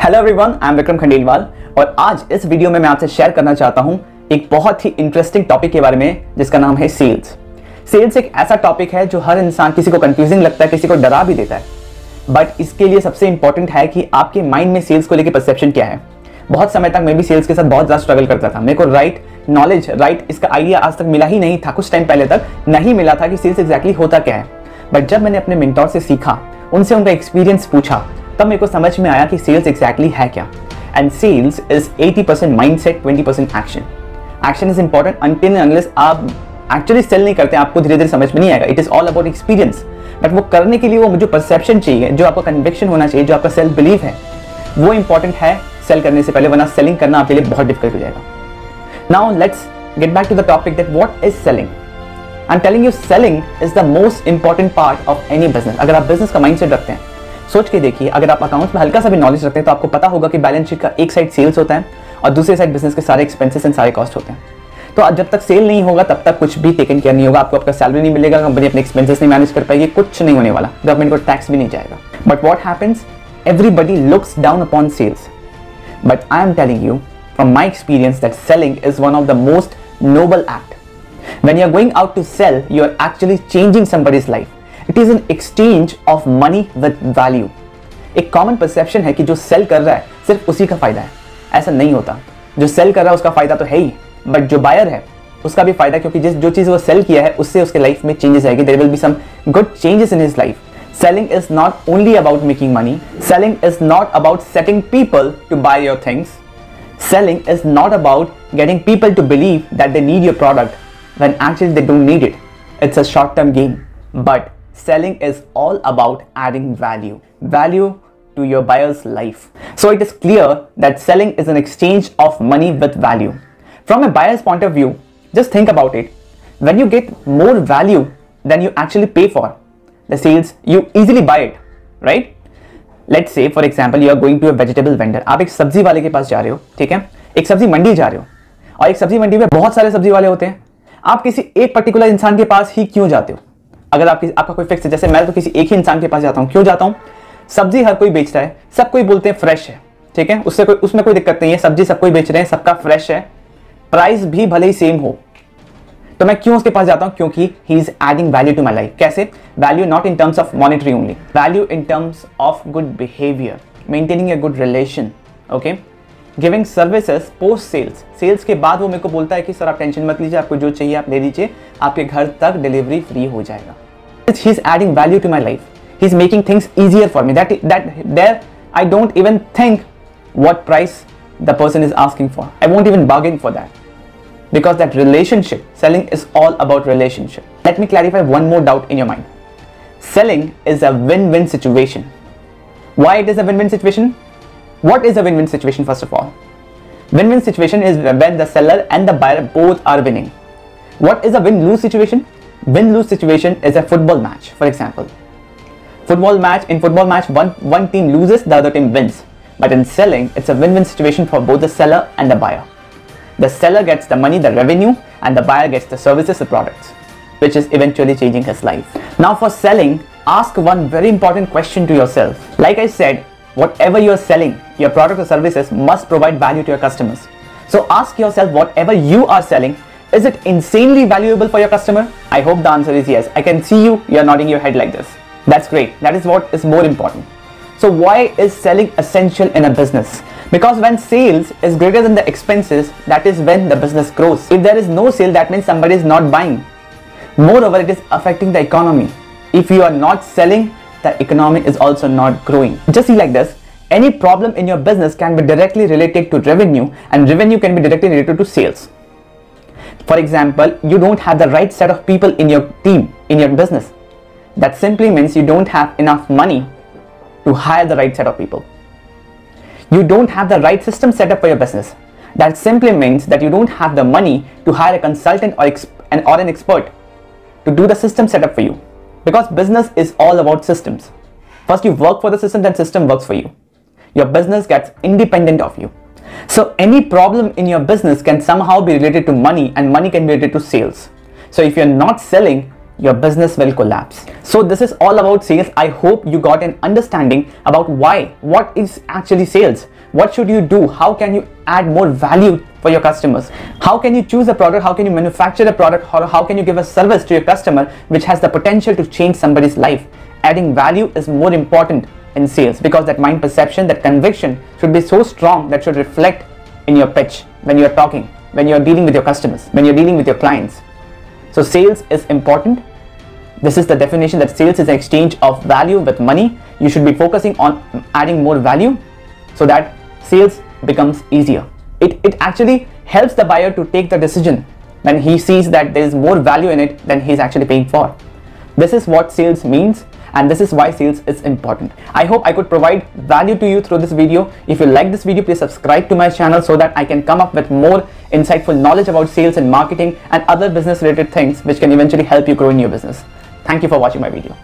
Hello everyone, I am Vikram Khandelwal और आज इस वीडियो में मैं आपसे शेयर करना चाहता हूं एक बहुत ही इंटरेस्टिंग टॉपिक के बारे में जिसका नाम है सेल्स। सेल्स एक ऐसा टॉपिक है जो हर इंसान, किसी को कंफ्यूजिंग लगता है, किसी को डरा भी देता है, बट इसके लिए सबसे इंपॉर्टेंट है कि आपके माइंड में सेल्स को लेकर परसेप्शन क्या है। बहुत समय तक मैं भी सेल्स के साथ बहुत ज़्यादा स्ट्रगल करता था। मेरे को राइट नॉलेज, इसका आइडिया आज तक मिला ही नहीं था। कुछ टाइम पहले तक नहीं मिला था कि सेल्स एग्जैक्टली होता क्या है, बट जब मैंने अपने मेंटोर से सीखा, उनसे उनका एक्सपीरियंस पूछा, तब मेरे को समझ में आया कि सेल्स एग्जैक्टली है क्या। And sales is 80% mindset, 20% action. Action is important until unless आप एक्चुअली सेल नहीं करते, आपको धीरे धीरे समझ में नहीं आएगा। It is all about experience, but वो करने के लिए वो जो परसेप्शन चाहिए, जो आपका कन्विक्शन होना चाहिए, जो आपका सेल्फ बिलीफ है, वो इंपॉर्टेंट है सेल करने से पहले, वरना सेलिंग करना आपके लिए बहुत डिफिकल्ट हो जाएगा। Now let's get back to the topic that what is selling. I am telling you, selling is the most important part of any business. अगर आप बिजनेस का माइंडसेट रखते हैं, सोच के देखिए, अगर आप अकाउंट्स में हल्का सा भी नॉलेज रखते हैं तो आपको पता होगा कि बैलेंस शीट का एक साइड सेल्स होता है और दूसरे साइड बिजनेस के सारे एक्सपेंसेस एंड सारे कॉस्ट होते हैं। तो जब तक सेल नहीं होगा तब तक कुछ भी टेकन केयर नहीं होगा, आपको आपका सैलरी नहीं मिलेगा, कंपनी अपने एक्सपेंसेस नहीं मैनेज कर पाएगी, कुछ नहीं होने वाला, गवर्नमेंट को टैक्स भी नहीं जाएगा। But what happens, everybody looks down upon sales, but I am telling you from my experience that selling is one of the most noble act. When you are going out to sell, you are actually changing somebody's life. It is an exchange of money with value. एक common perception है कि जो cell कर रहा है सिर्फ उसी का फायदा है। ऐसा नहीं होता। जो सेल कर रहा है उसका फायदा तो है ही, बट जो बायर है उसका भी फायदा, क्योंकि जो चीज वो सेल किया है उससे उसके लाइफ में चेंजेस आएंगे। There will be some good changes in his life. Selling is not only about making money. Selling is not about setting people to buy your things. Selling is not about getting people to believe that they need your product when actually they don't need it. It's a short-term game. But selling is all about adding value to your buyer's life. So it is clear that selling is an exchange of money with value. From a buyer's point of view, just think about it. When you get more value than you actually pay for the sales, you easily buy it, right? Let's say for example you are going to a vegetable vendor. आप एक सब्जी वाले के पास जा रहे हो, ठीक है, एक सब्जी मंडी जा रहे हो, और एक सब्जी मंडी में बहुत सारे सब्जी वाले होते हैं। आप किसी एक पर्टिकुलर इंसान के पास ही क्यों जाते हो? अगर आपका कोई फिक्स है, जैसे मैं तो किसी एक ही इंसान के पास जाता हूँ। क्यों जाता हूँ? सब्जी हर कोई बेच रहा है, सब कोई बोलते हैं फ्रेश है, ठीक है, उसमें कोई दिक्कत नहीं है, सब्जी सब कोई बेच रहे हैं, सबका फ्रेश है, प्राइस भी भले ही सेम हो, तो मैं क्यों उसके पास जाता हूं? क्योंकि he is adding value to my life. कैसे? Value not in terms of monetary only, value in terms of good behaviour, maintaining a good relation, okay, giving services post sales. Sales के बाद वो मेरे को बोलता है कि सर आप टेंशन मत लीजिए, आपको जो चाहिए आप ले लीजिए, आपके घर तक डिलीवरी फ्री हो जाएगा। He is adding value to my life, he is making things easier for me, that there I don't even think what price the person is asking for. I won't even bargain for that, because that relationship, selling is all about relationship. Let me clarify one more doubt in your mind. Selling is a win-win situation. Why it is a win-win situation? What is a win-win situation first of all? Win-win situation is when the seller and the buyer both are winning. What is a win-lose situation? Win-lose situation is a football match, for example. In football match, one team loses, the other team wins. But in selling, it's a win-win situation for both the seller and the buyer. The seller gets the money, the revenue, and the buyer gets the services, the products, which is eventually changing his life. Now for selling, ask one very important question to yourself. Like I said, whatever you are selling, your product or services must provide value to your customers. So ask yourself, whatever you are selling, is it insanely valuable for your customer? I hope the answer is yes. I can see you are nodding your head like this. That's great. That is what is more important. So why is selling essential in a business? Because when sales is greater than the expenses, that is when the business grows. If there is no sale, that means somebody is not buying. Moreover, it is affecting the economy. If you are not selling, the economy is also not growing. Just see like this, any problem in your business can be directly related to revenue, and revenue can be directly related to sales. For example, you don't have the right set of people in your team, in your business. That simply means you don't have enough money to hire the right set of people. You don't have the right system set up for your business. That simply means that you don't have the money to hire a consultant or an expert to do the system setup for you. Because business is all about systems. First you work for the system, then system works for you. Your business gets independent of you. So any problem in your business can somehow be related to money, and money can be related to sales. So if you're not selling, your business will collapse. So this is all about sales. I hope you got an understanding about what is actually sales. What should you do? How can you add more value for your customers? How can you choose a product? How can you manufacture a product? How can you give a service to your customer which has the potential to change somebody's life? Adding value is more important in sales, because that mind perception, that conviction should be so strong that should reflect in your pitch when you're talking, when you're dealing with your customers, when you're dealing with your clients. So sales is important. This is the definition, that sales is an exchange of value with money. You should be focusing on adding more value so that sales becomes easier. It actually helps the buyer to take the decision when he sees that there is more value in it than he's actually paying for. This is what sales means, and this is why sales is important. I hope I could provide value to you through this video. If you like this video, please subscribe to my channel so that I can come up with more insightful knowledge about sales and marketing and other business related things which can eventually help you grow in your business. Thank you for watching my video.